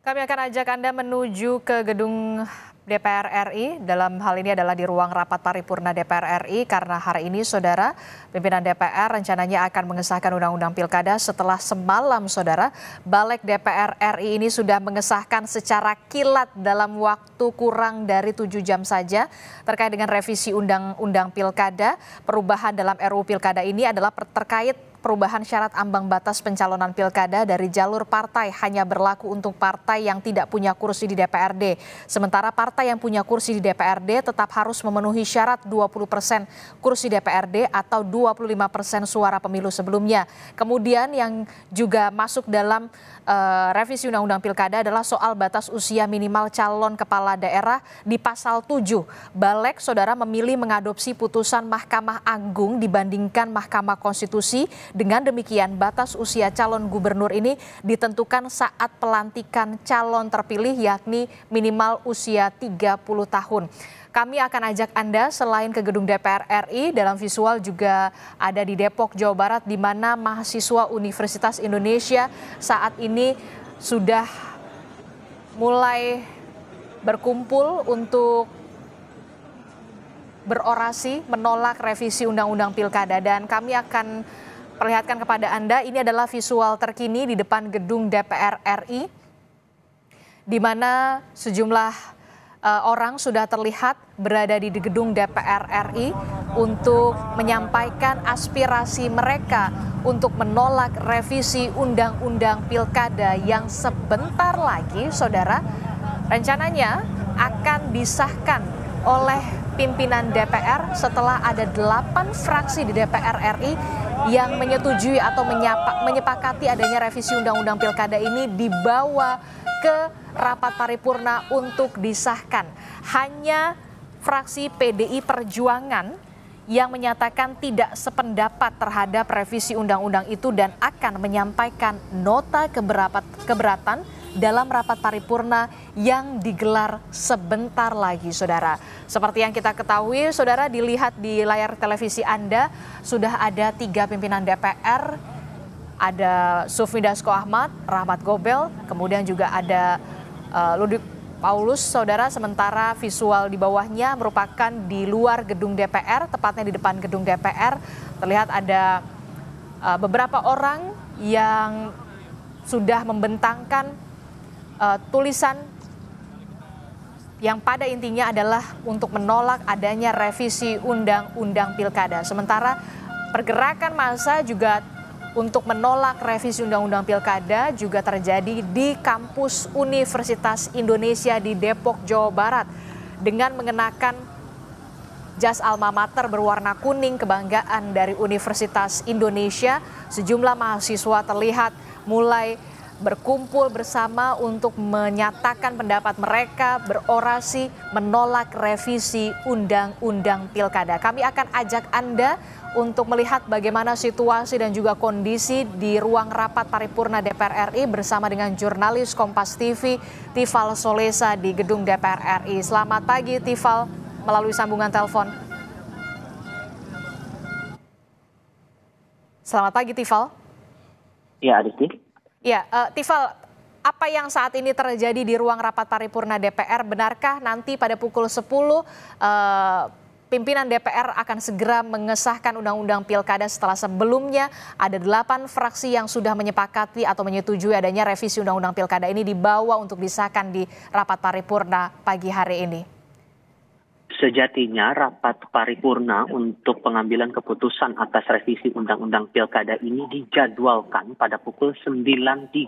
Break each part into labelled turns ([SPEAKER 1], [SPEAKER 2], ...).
[SPEAKER 1] Kami akan ajak Anda menuju ke gedung DPR RI. Dalam hal ini adalah di ruang rapat paripurna DPR RI karena hari ini Saudara, pimpinan DPR rencananya akan mengesahkan Undang-Undang Pilkada setelah semalam Saudara, Balik DPR RI ini sudah mengesahkan secara kilat dalam waktu kurang dari 7 jam saja terkait dengan revisi Undang-Undang Pilkada. Perubahan dalam RUU Pilkada ini adalah terkait perubahan syarat ambang batas pencalonan pilkada dari jalur partai hanya berlaku untuk partai yang tidak punya kursi di DPRD. Sementara partai yang punya kursi di DPRD tetap harus memenuhi syarat 20% kursi DPRD atau 25% suara pemilu sebelumnya. Kemudian yang juga masuk dalam revisi Undang-Undang Pilkada adalah soal batas usia minimal calon kepala daerah di pasal 7. Balik Saudara memilih mengadopsi putusan Mahkamah Agung dibandingkan Mahkamah Konstitusi. Dengan demikian, batas usia calon gubernur ini ditentukan saat pelantikan calon terpilih yakni minimal usia 30 tahun. Kami akan ajak Anda selain ke gedung DPR RI, dalam visual juga ada di Depok, Jawa Barat, di mana mahasiswa Universitas Indonesia saat ini sudah mulai berkumpul untuk berorasi menolak revisi Undang-Undang Pilkada, dan kami akan perlihatkan kepada Anda, ini adalah visual terkini di depan gedung DPR RI, di mana sejumlah orang sudah terlihat berada di gedung DPR RI untuk menyampaikan aspirasi mereka untuk menolak revisi Undang-Undang Pilkada yang sebentar lagi, Saudara, rencananya akan disahkan oleh pimpinan DPR setelah ada 8 fraksi di DPR RI yang menyetujui atau menyepakati adanya revisi Undang-Undang Pilkada ini dibawa ke rapat paripurna untuk disahkan. Hanya fraksi PDI Perjuangan yang menyatakan tidak sependapat terhadap revisi undang-undang itu dan akan menyampaikan nota keberatan dalam rapat paripurna yang digelar sebentar lagi, Saudara. Seperti yang kita ketahui, Saudara, dilihat di layar televisi Anda, sudah ada 3 pimpinan DPR, ada Sufmi Dasko Ahmad, Rahmat Gobel, kemudian juga ada Ludwig Paulus, Saudara. Sementara visual di bawahnya merupakan di luar gedung DPR, tepatnya di depan gedung DPR. Terlihat ada beberapa orang yang sudah membentangkan tulisan yang pada intinya adalah untuk menolak adanya revisi Undang-Undang Pilkada. Sementara pergerakan massa juga untuk menolak revisi Undang-Undang Pilkada juga terjadi di kampus Universitas Indonesia di Depok, Jawa Barat, dengan mengenakan jas alma mater berwarna kuning kebanggaan dari Universitas Indonesia. Sejumlah mahasiswa terlihat mulai berkumpul bersama untuk menyatakan pendapat mereka, berorasi menolak revisi Undang-Undang Pilkada. Kami akan ajak Anda untuk melihat bagaimana situasi dan juga kondisi di ruang rapat paripurna DPR RI bersama dengan jurnalis Kompas TV, Tifal Solesa di gedung DPR RI. Selamat pagi, Tifal, melalui sambungan telepon. Selamat pagi, Tifal.
[SPEAKER 2] Ya, Adisti.
[SPEAKER 1] Ya, Tifal, apa yang saat ini terjadi di ruang rapat paripurna DPR, benarkah nanti pada pukul 10 pimpinan DPR akan segera mengesahkan Undang-Undang Pilkada setelah sebelumnya ada 8 fraksi yang sudah menyepakati atau menyetujui adanya revisi Undang-Undang Pilkada ini dibawa untuk disahkan di rapat paripurna pagi hari ini?
[SPEAKER 2] Sejatinya rapat paripurna untuk pengambilan keputusan atas revisi Undang-Undang Pilkada ini dijadwalkan pada pukul 9.30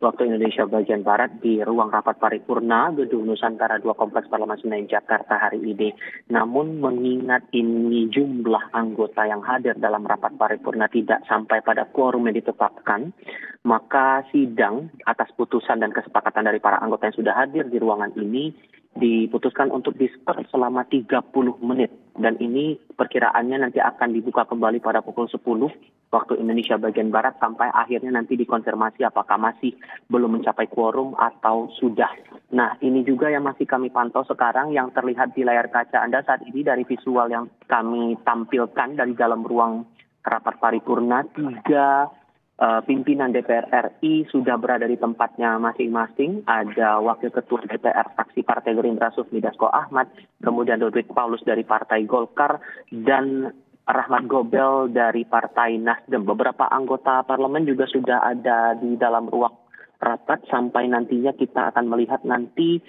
[SPEAKER 2] waktu Indonesia bagian Barat di ruang rapat paripurna Gedung Nusantara 2 Kompleks Parlemen Senayan Jakarta hari ini. Namun mengingat ini jumlah anggota yang hadir dalam rapat paripurna tidak sampai pada quorum yang ditetapkan, maka sidang atas putusan dan kesepakatan dari para anggota yang sudah hadir di ruangan ini diputuskan untuk di-stop selama 30 menit. Dan ini perkiraannya nanti akan dibuka kembali pada pukul 10 waktu Indonesia bagian Barat sampai akhirnya nanti dikonfirmasi apakah masih belum mencapai quorum atau sudah. Nah, ini juga yang masih kami pantau sekarang yang terlihat di layar kaca Anda saat ini dari visual yang kami tampilkan dari dalam ruang rapat paripurna. 3 pimpinan DPR RI sudah berada di tempatnya masing-masing. Ada Wakil Ketua DPR fraksi Partai Gerindra Sufmi Dasko Ahmad, kemudian Ludwig Paulus dari Partai Golkar, dan Rahmat Gobel dari Partai Nasdem. Beberapa anggota parlemen juga sudah ada di dalam ruang rapat sampai nantinya kita akan melihat nanti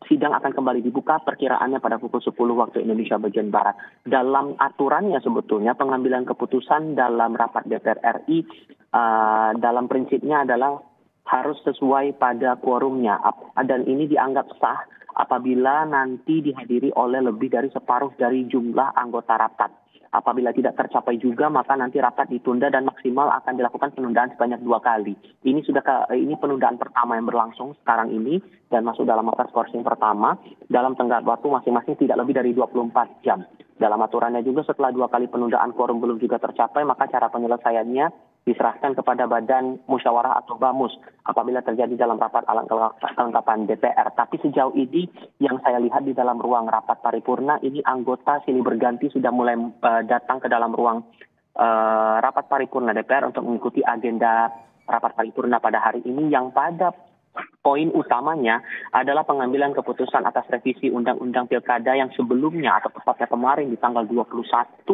[SPEAKER 2] sidang akan kembali dibuka perkiraannya pada pukul 10 waktu Indonesia bagian Barat. Dalam aturannya sebetulnya pengambilan keputusan dalam rapat DPR RI dalam prinsipnya adalah harus sesuai pada quorumnya. Dan ini dianggap sah apabila nanti dihadiri oleh lebih dari separuh dari jumlah anggota rapat. Apabila tidak tercapai juga, maka nanti rapat ditunda dan maksimal akan dilakukan penundaan sebanyak 2 kali. Ini penundaan pertama yang berlangsung sekarang ini dan masuk dalam masa skorsing pertama dalam tenggat waktu masing-masing tidak lebih dari 24 jam. Dalam aturannya juga setelah 2 kali penundaan quorum belum juga tercapai, maka cara penyelesaiannya diserahkan kepada Badan Musyawarah atau BAMUS apabila terjadi dalam rapat kelengkapan DPR. Tapi sejauh ini yang saya lihat di dalam ruang rapat paripurna ini anggota silih berganti sudah mulai datang ke dalam ruang rapat paripurna DPR untuk mengikuti agenda rapat paripurna pada hari ini yang pada poin utamanya adalah pengambilan keputusan atas revisi Undang-Undang Pilkada yang sebelumnya atau tepatnya kemarin di tanggal 21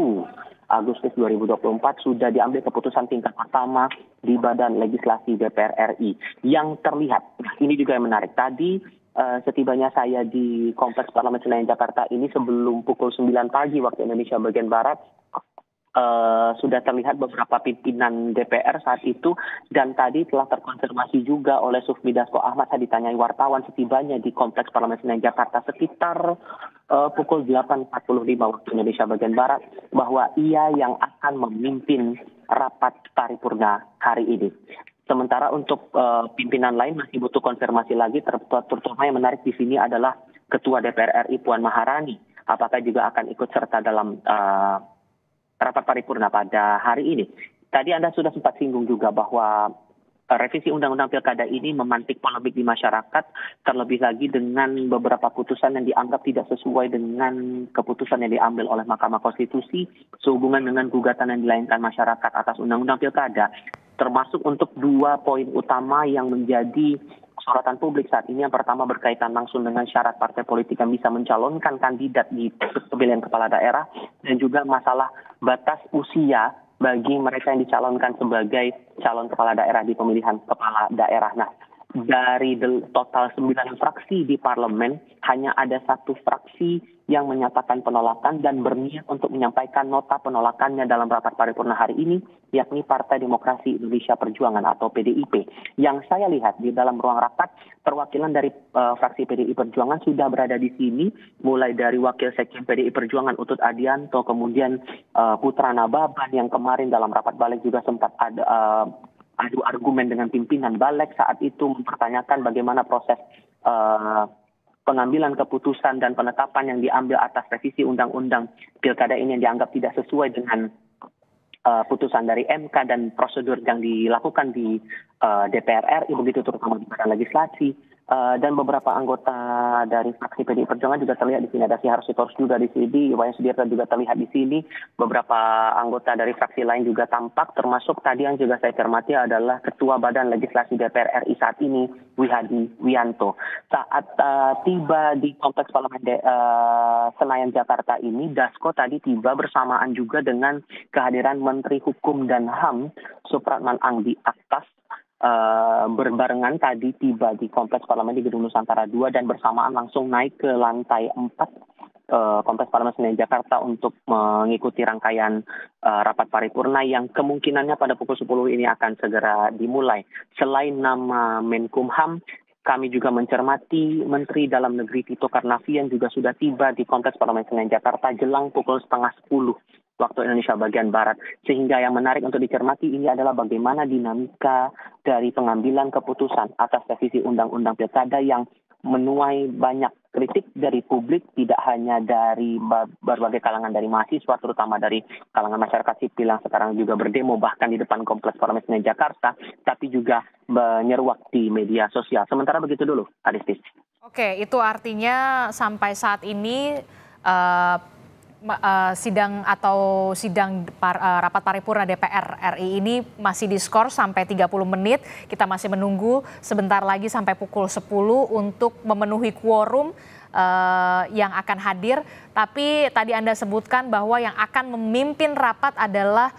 [SPEAKER 2] Agustus 2024 sudah diambil keputusan tingkat pertama di Badan Legislasi DPR RI. Yang terlihat, ini juga yang menarik, tadi setibanya saya di Kompleks Parlemen Senayan Jakarta ini sebelum pukul 9 pagi waktu Indonesia bagian Barat, sudah terlihat beberapa pimpinan DPR saat itu dan tadi telah terkonfirmasi juga oleh Sufmi Dasko Ahmad. Saya ditanyai wartawan setibanya di Kompleks Parlemen Senayan Jakarta sekitar pukul 8.45 waktu Indonesia bagian Barat bahwa ia yang akan memimpin rapat paripurna hari ini. Sementara untuk pimpinan lain masih butuh konfirmasi lagi, terutama yang menarik di sini adalah Ketua DPR RI Puan Maharani. Apakah juga akan ikut serta dalam rapat paripurna pada hari ini. Tadi Anda sudah sempat singgung juga bahwa revisi Undang-Undang Pilkada ini memantik polemik di masyarakat, terlebih lagi dengan beberapa putusan yang dianggap tidak sesuai dengan keputusan yang diambil oleh Mahkamah Konstitusi sehubungan dengan gugatan yang dilayangkan masyarakat atas Undang-Undang Pilkada, termasuk untuk 2 poin utama yang menjadi sorotan publik saat ini. Yang pertama berkaitan langsung dengan syarat partai politik yang bisa mencalonkan kandidat di pemilihan kepala daerah dan juga masalah batas usia bagi mereka yang dicalonkan sebagai calon kepala daerah di pemilihan kepala daerah. Nah, dari total 9 fraksi di parlemen, hanya ada 1 fraksi yang menyatakan penolakan dan berniat untuk menyampaikan nota penolakannya dalam rapat paripurna hari ini, yakni Partai Demokrasi Indonesia Perjuangan atau PDIP. Yang saya lihat di dalam ruang rapat, perwakilan dari fraksi PDI Perjuangan sudah berada di sini, mulai dari Wakil Sekjen PDI Perjuangan Utut Adianto, kemudian Putra Nababan yang kemarin dalam rapat balik juga sempat ada adu argumen dengan pimpinan balik saat itu mempertanyakan bagaimana proses pengambilan keputusan dan penetapan yang diambil atas revisi Undang-Undang Pilkada ini yang dianggap tidak sesuai dengan putusan dari MK dan prosedur yang dilakukan di DPR RI, begitu terutama di Badan Legislasi. Dan beberapa anggota dari fraksi PDI Perjuangan juga terlihat di sini. Ada Syahar Sitorus juga di sini, Wayan Sudirta juga terlihat di sini. Beberapa anggota dari fraksi lain juga tampak, termasuk tadi yang juga saya cermati adalah Ketua Badan Legislasi DPR RI saat ini, Wihadi Wianto. Saat tiba di Kompleks Parlemen Senayan Jakarta ini, Dasko tadi tiba bersamaan juga dengan kehadiran Menteri Hukum dan HAM Supratman Andi Aktas. Berbarengan tadi tiba di Kompleks Parlemen di Gedung Nusantara 2 dan bersamaan langsung naik ke lantai 4 Kompleks Parlemen Senayan Jakarta untuk mengikuti rangkaian rapat paripurna yang kemungkinannya pada pukul 10 ini akan segera dimulai. Selain nama Menkumham, kami juga mencermati Menteri Dalam Negeri Tito Karnavian juga sudah tiba di Kompleks Parlemen Senayan Jakarta jelang pukul 9:30 waktu Indonesia bagian Barat. Sehingga yang menarik untuk dicermati ini adalah bagaimana dinamika dari pengambilan keputusan atas revisi Undang-Undang Pilkada yang menuai banyak kritik dari publik, tidak hanya dari berbagai kalangan dari mahasiswa, terutama dari kalangan masyarakat sipil yang sekarang juga berdemo bahkan di depan Kompleks Parlemen Senayan Jakarta, tapi juga menyeruak di media sosial. Sementara begitu dulu, Adistis.
[SPEAKER 1] Oke, itu artinya sampai saat ini rapat paripurna DPR RI ini masih diskors sampai 30 menit. Kita masih menunggu sebentar lagi sampai pukul 10 untuk memenuhi quorum yang akan hadir. Tapi tadi Anda sebutkan bahwa yang akan memimpin rapat adalah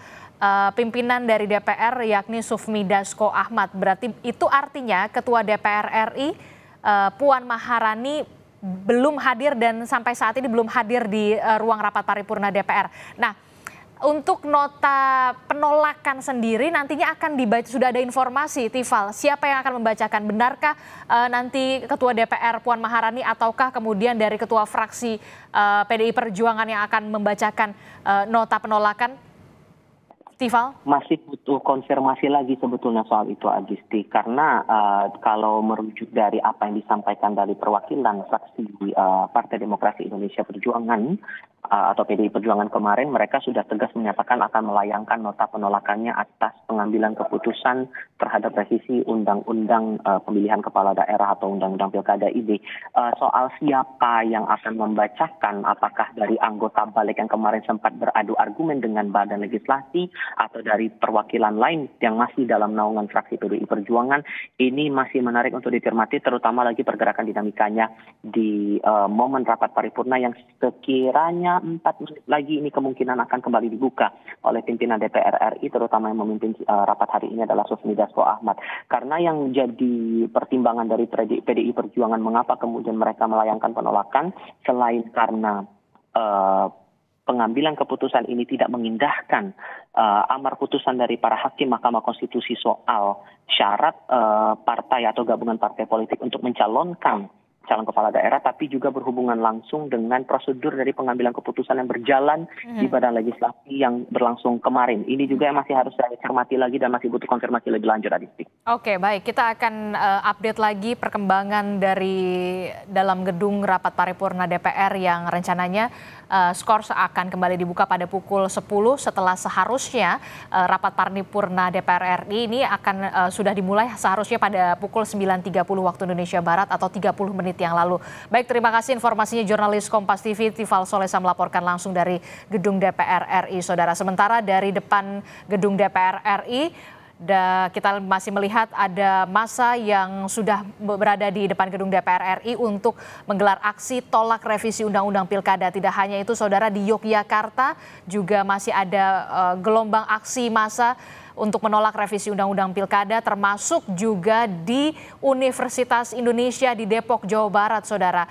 [SPEAKER 1] pimpinan dari DPR yakni Sufmi Dasko Ahmad. Berarti itu artinya Ketua DPR RI Puan Maharani belum hadir dan sampai saat ini belum hadir di ruang rapat paripurna DPR. Nah, untuk nota penolakan sendiri nantinya akan dibaca, sudah ada informasi, Tifal, siapa yang akan membacakan? Benarkah nanti Ketua DPR Puan Maharani ataukah kemudian dari Ketua fraksi PDI Perjuangan yang akan membacakan nota penolakan? Tifal?
[SPEAKER 2] Masih butuh konfirmasi lagi sebetulnya soal itu, Agisti, karena kalau merujuk dari apa yang disampaikan dari perwakilan fraksi Partai Demokrasi Indonesia Perjuangan atau PDI Perjuangan kemarin, mereka sudah tegas menyatakan akan melayangkan nota penolakannya atas pengambilan keputusan terhadap revisi Undang-Undang Pemilihan Kepala Daerah atau Undang-Undang Pilkada ini. Soal siapa yang akan membacakan, apakah dari anggota balik yang kemarin sempat beradu argumen dengan Badan Legislasi atau dari perwakilan lain yang masih dalam naungan fraksi PDI Perjuangan, ini masih menarik untuk dicermati, terutama lagi pergerakan dinamikanya di momen rapat paripurna yang sekiranya 4 menit lagi ini kemungkinan akan kembali dibuka oleh pimpinan DPR RI, terutama yang memimpin rapat hari ini adalah Sufmi Dasko Ahmad. Karena yang jadi pertimbangan dari PDI Perjuangan mengapa kemudian mereka melayangkan penolakan, selain karena pengambilan keputusan ini tidak mengindahkan amar putusan dari para hakim Mahkamah Konstitusi soal syarat partai atau gabungan partai politik untuk mencalonkan calon kepala daerah, tapi juga berhubungan langsung dengan prosedur dari pengambilan keputusan yang berjalan di Badan Legislasi yang berlangsung kemarin. Ini juga yang masih harus saya cermati lagi dan masih butuh konfirmasi lebih lanjut, Adisti.
[SPEAKER 1] Oke, baik. Kita akan update lagi perkembangan dari dalam gedung rapat paripurna DPR yang rencananya skors akan kembali dibuka pada pukul 10 setelah seharusnya rapat paripurna DPR RI ini akan sudah dimulai seharusnya pada pukul 9.30 waktu Indonesia Barat atau 30 menit yang lalu. Baik, terima kasih informasinya jurnalis Kompas TV Tifal Solesa melaporkan langsung dari gedung DPR RI, saudara. Sementara dari depan gedung DPR RI, kita masih melihat ada massa yang sudah berada di depan gedung DPR RI untuk menggelar aksi tolak revisi Undang-Undang Pilkada. Tidak hanya itu, saudara, di Yogyakarta juga masih ada gelombang aksi massa untuk menolak revisi Undang-Undang Pilkada, termasuk juga di Universitas Indonesia di Depok, Jawa Barat, saudara.